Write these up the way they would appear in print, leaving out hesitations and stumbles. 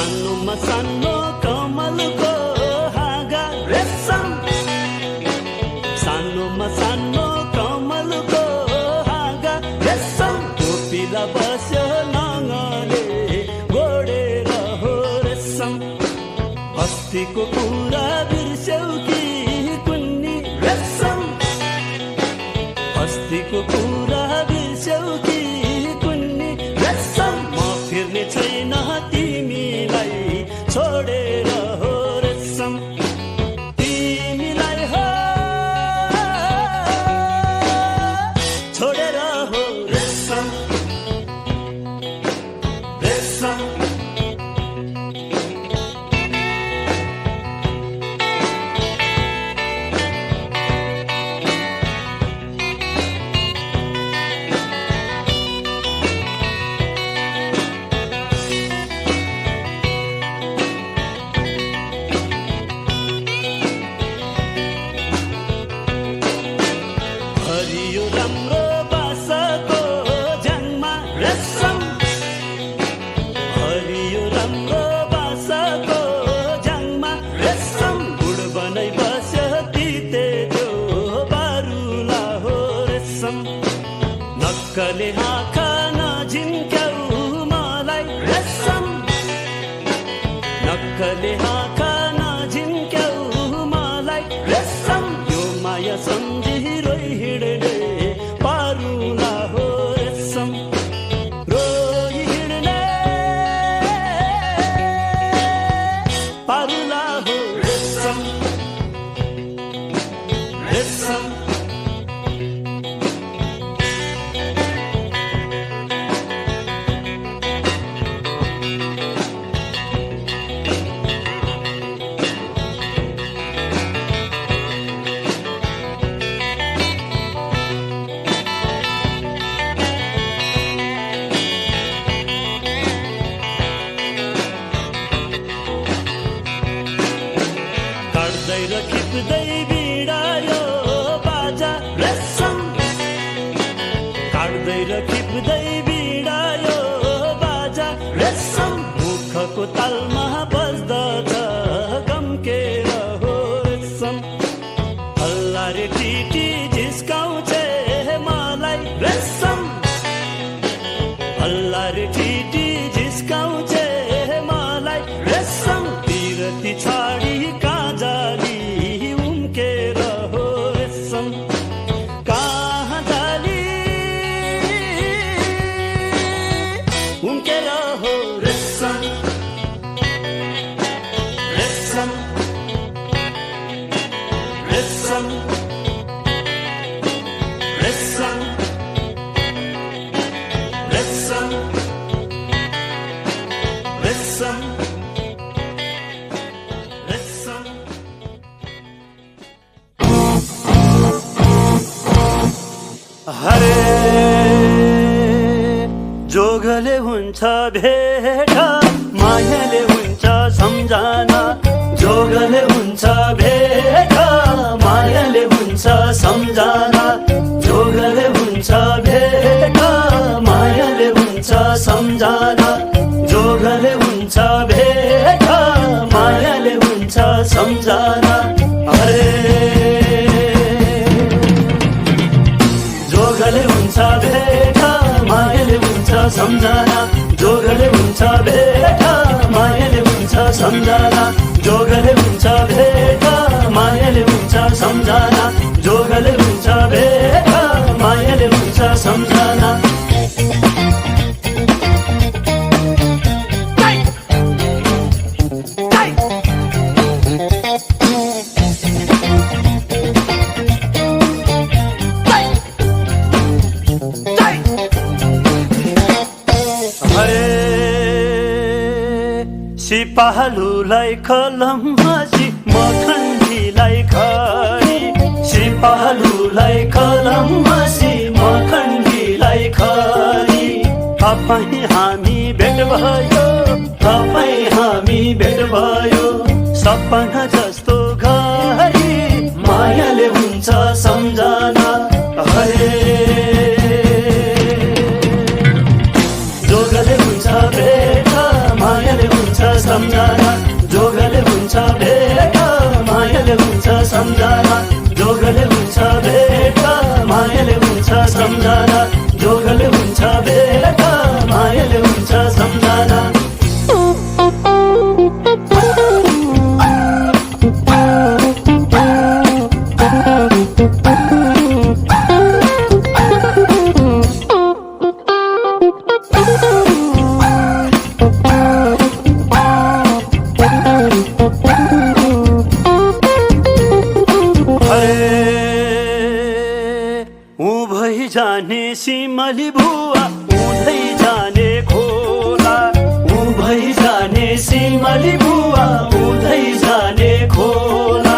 सानोमा सानो कमलको हाँगा रेशम, सानोमा सानो कमलको हाँगा रेशम, टोपीला बस्यो नङले गोडेर हो रेशम। अस्तिको कुरा बिर्स्यौ कि कुन्नी रेशम, अस्तिको कुरा बिर्स्यौ कि कुन्नी रेशम। म फिर्ने छैन तिमीलाई छोडेर हो रेशम, तिमीलाई हो छोडेर हो रेशम, रेशम। हरियो राम्रो बासाको ज्याङमा रेशम, हरियो राम्रो बासाको ज्याङमा रेशम। गुड बनाइ बस्यो तिते जो बारुला हो रेशम। नक्कले आँखा नझिम्क्याउ मलाई रेशम, नक्कले आँखा नझिम्क्याउ मलाई रेशम। यो माया सम्झिरोइ हिँड्ने पारुला हो रेशम, रोइ हिँड्ने पारुला हो रेशम, रेशम। काट्दै र खिच्दै बिडायो बाजा रेशम, काट्दै र खिच्दै बिडायो बाजा रेशम। मुखको तालमा बज्दछ गम्केर हो रेशम। हल्ला रे टिटी जिस्काउँछ मलाई रेशम, हल्ला रे टिटी जिस्काउँछ मलाई रेशम। पिरती छाडी काजाली उम्केर हो रेशम, कहाँ जाली उम्केर हो रेशम, रेशम, रेशम, रेशम, रेशम, रेशम, रेशम। हरे जोगले हुन्छ भेट, मायाले हुन्छ सम्झना। जोगले हुन्छ भेट, मायाले हुन्छ सम्झना। जोगले हुन्छ भेट, मायाले हुन्छ सम्झना। जोगले हुन्छ भेट, मायाले हुन्छ सम्झना। अरे जोगले हुन्छ भेट, मायाले हुन्छ सम्झना। जोगले हुन्छ भेट, मायाले हुन्छ सम्झना। जोगले हुन्छ भेट, मायाले हुन्छ सम्झना। जोगले हुन्छ भेट, मायाले हुन्छ सम्झना। सिपालुलाई कलम हाँसी मखण्डीलाई खडी, सिपालुलाई कलम हाँसी मखण्डीलाई खडी। तपाईँ हामी भेट भयो, तपाईँ हामी भेट भयो। सपना जस्तो घडी मायाले हुन्छ सम्झना। हरे जोगले हुन्छ भेट, मायाले हुन्छ सम्झना। सिमली बुवा उधै जाने खोला उभै जाने सिमली बुवा उधै जाने खोला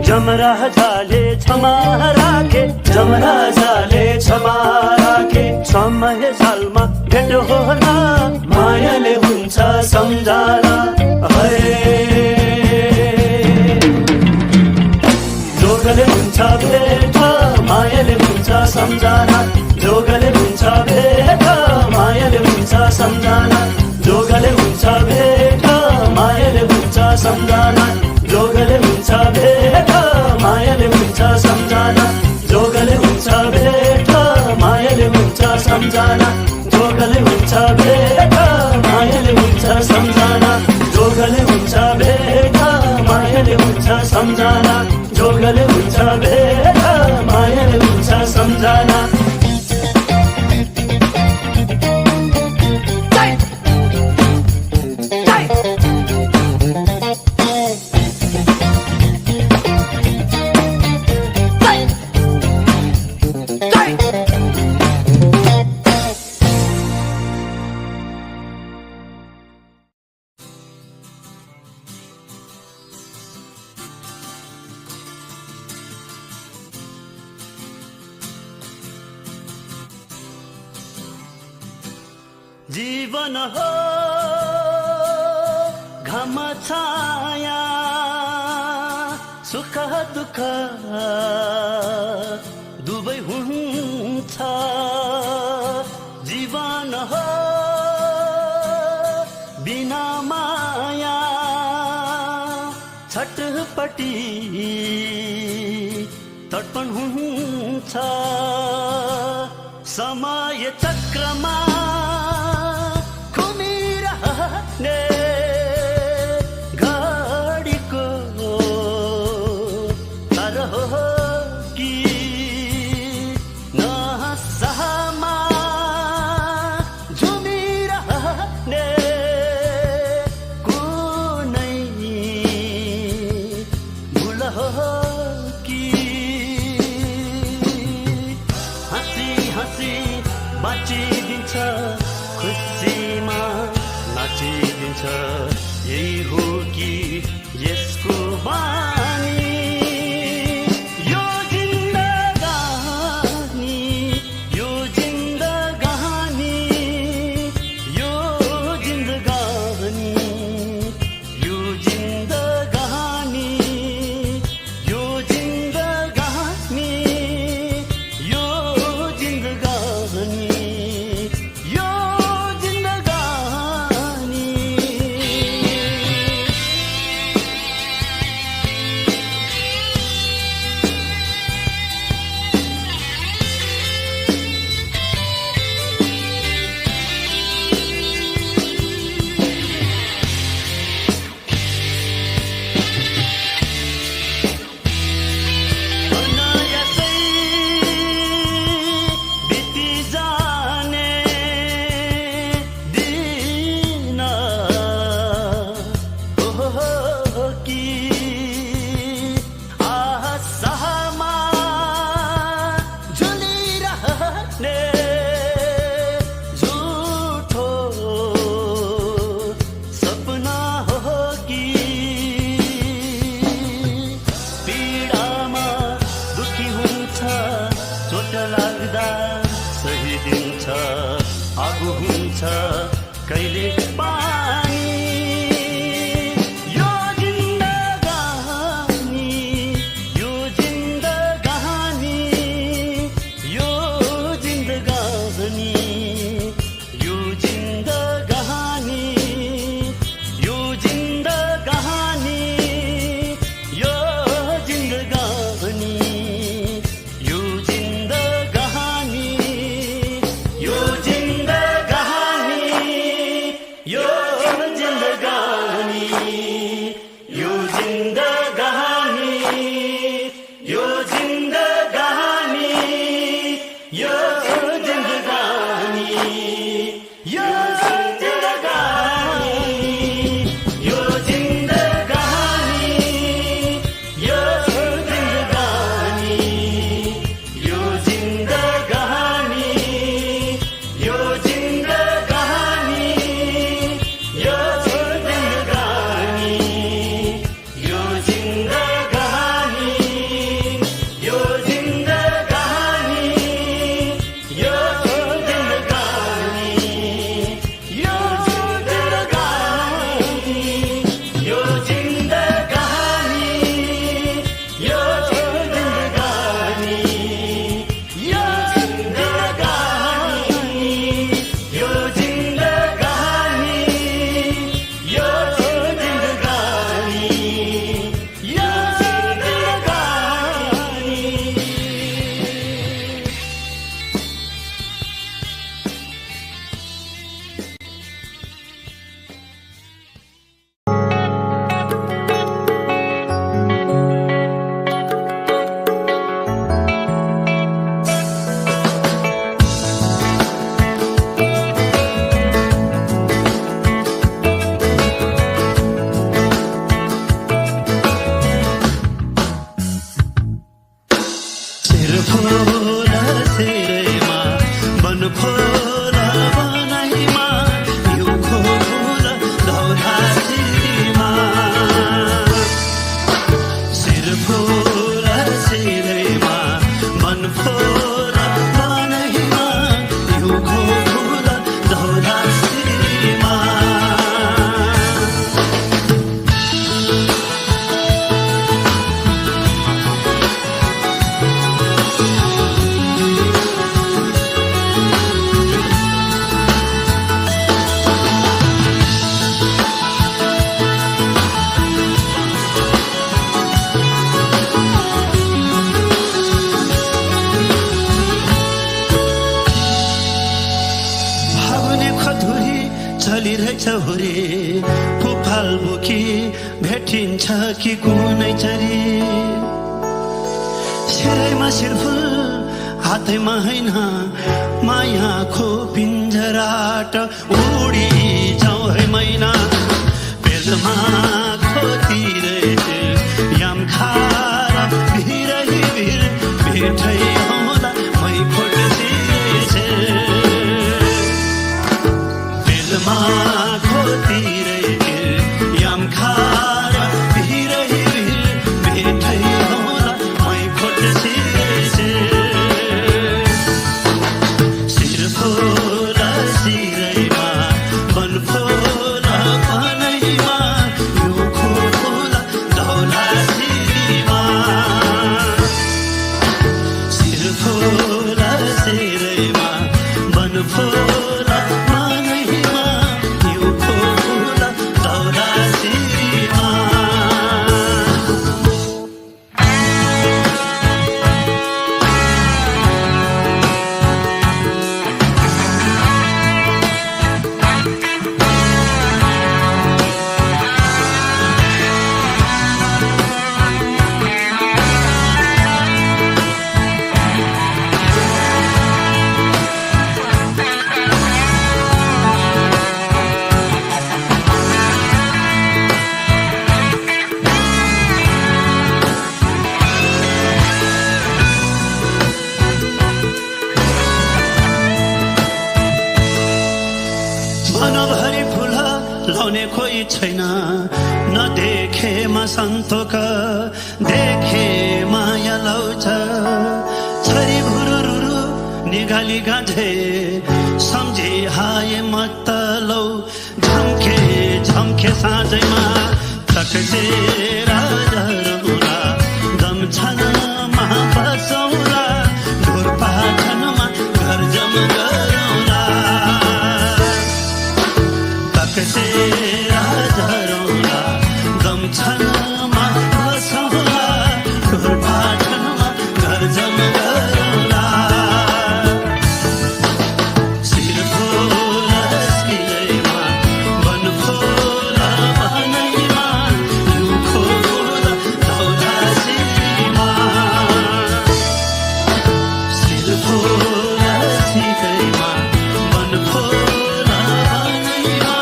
जमराजाले क्षमा राखे जमराजाले क्षमा राखे समय सालमा भेट होला मायाले हुन्छ सम्झना जोगले हुन्छ भेट मायाले हुन्छ सम्झना जोगले हुन्छ भेट मायाले हुन्छ सम्झना जोगले हुन्छ भेट मायाले हुन्छ सम्झना जोगले हुन्छ भेट मायाले हुन्छ सम्झना जोगले हुन्छ भेट मायाले हुन्छ सम्झना जोगले हुन्छ भेट मायाले हुन्छ सम्झना जोगले हुन्छ भेट मायाले हुन्छ सम्झना जोगले हुन्छ भेट मायाले हुन्छ सम्झना जीवन हो घाम छाया सुख दुःख दुवै हुन्छ जीवन हो बिना माया छटपटी तडपण हुन्छ समय चक्रमा घडीको तर हो कि नहसामा झुमिरहने कुनै भुल हो कि हाँसी हाँसी बाँचिदिन्छ खुसीमा नाचिदिन्छ यही हो कि यसको बानी यो जिन्दगानी यो जिन्दगानी यो जिन्दगानी यो जिन्दगानी यो जिन्दगानी यो जिन्दगानी कालबुखी भेटिन्छ कि कुनै चरी सिरैमा सिरफुल हातैमा होइन मायाको पिञ्जराट उडी जाऊ है मैना पेलमा खोतिरे याम खारा भिरै भिर भेटै होला मै फोटसी पेलमा खोतिरे याम खारा भिरै भिर भेटै होला मै फोटसी मनभरि फुल लाउने कोही छैन नदेखेमा सन्तोक देखे माया लाउँछ छरी भुरुरुरु निगाली गाँझे सम्झे हाय मत लौ झम्के झम्के साँझैमा तकसे राजरौला गम्छनमा बसौला ढोरपाखनमा घर जम गरौला तकसे राजरौला गम्छनमा बसौला ढोरपाखनमा घर जम गरौला सिरफोला सिरैमा बनफोला बनैमा युखोला धौला सिमा सिरफोला सिरैमा बनफोला बनैमा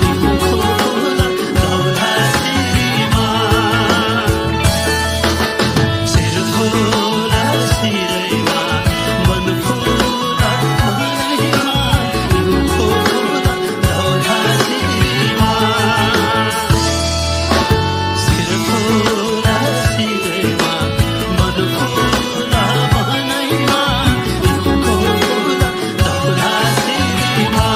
युखोला धौला सिमा सिरफोला सिरैमा बनफोला बनैमा युखोला धौला सिमा सिरफोला सिरैमा बनफोला बनैमा युखोला धौला सिमा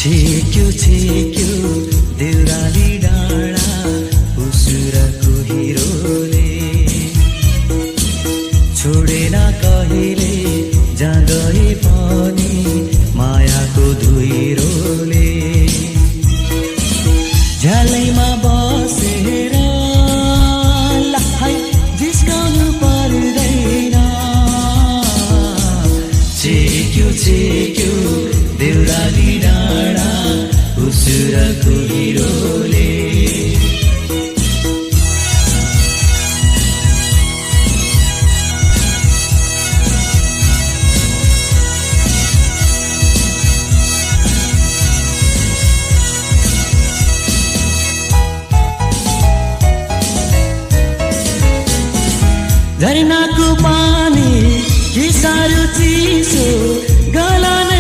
छेक्यो देउराली डाँडा उसुरको हिरोले छोडेन कहिले जाँदै पनि मायाको धुइरोले झ्यालैमा बसेर लाई जिस्काउनु पर्दैन छेक्यो देउराली डाँडा उसुरको हिरोले झरनाको पानी कि साह्रो चिसो गला नै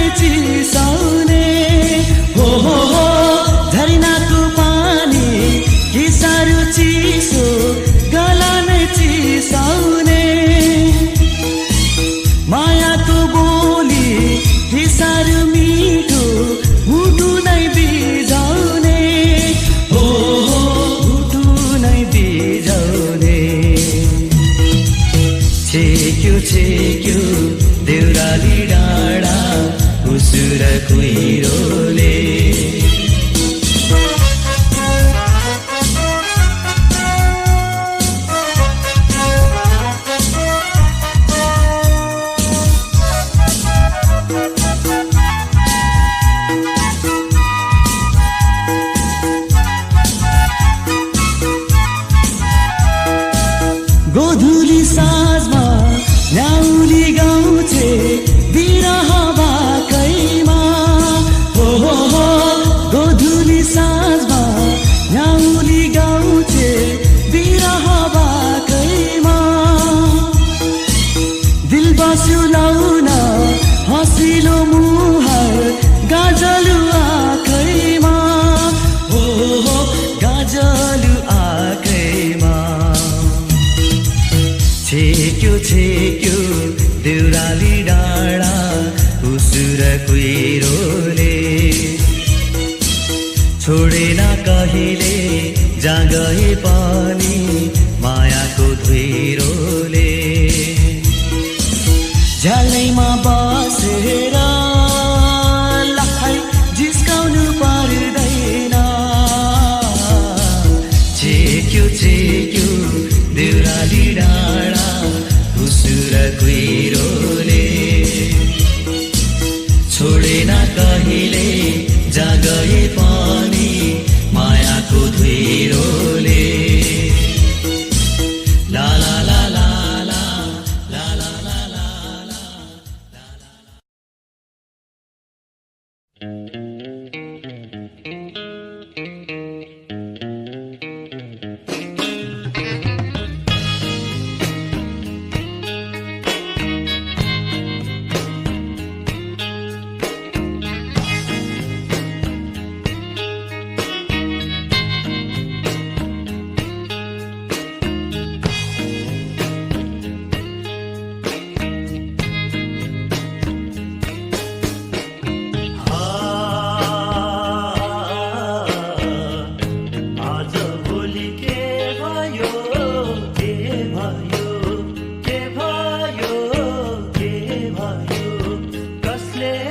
उसुर कुहिरोले गोधुली साँझमा न्याउली गाउँछे बिरह बाकैमा हो गोधुली साँझमा न्याउली गाउँछे बिरह बाकैमा दिल बस्यो लाउन हँसिलो मुहार गाजलु आँखैमा हो गाजलु आँखैमा छेक्यो देउराली डाँडा उसुर कुहिरोले छोडेन कहिले जहाँ गए पनि मायाको धुइरोले झ्यालैमा बसेर लाई जिस्काउनु पर्दैन छेक्यो देउराली डाँडा उसुर कुहिरोले छोडेन कहिले जहाँ गए पनि मायाको धुइरोले ला ला ला ला ला ला ला ला ला कसले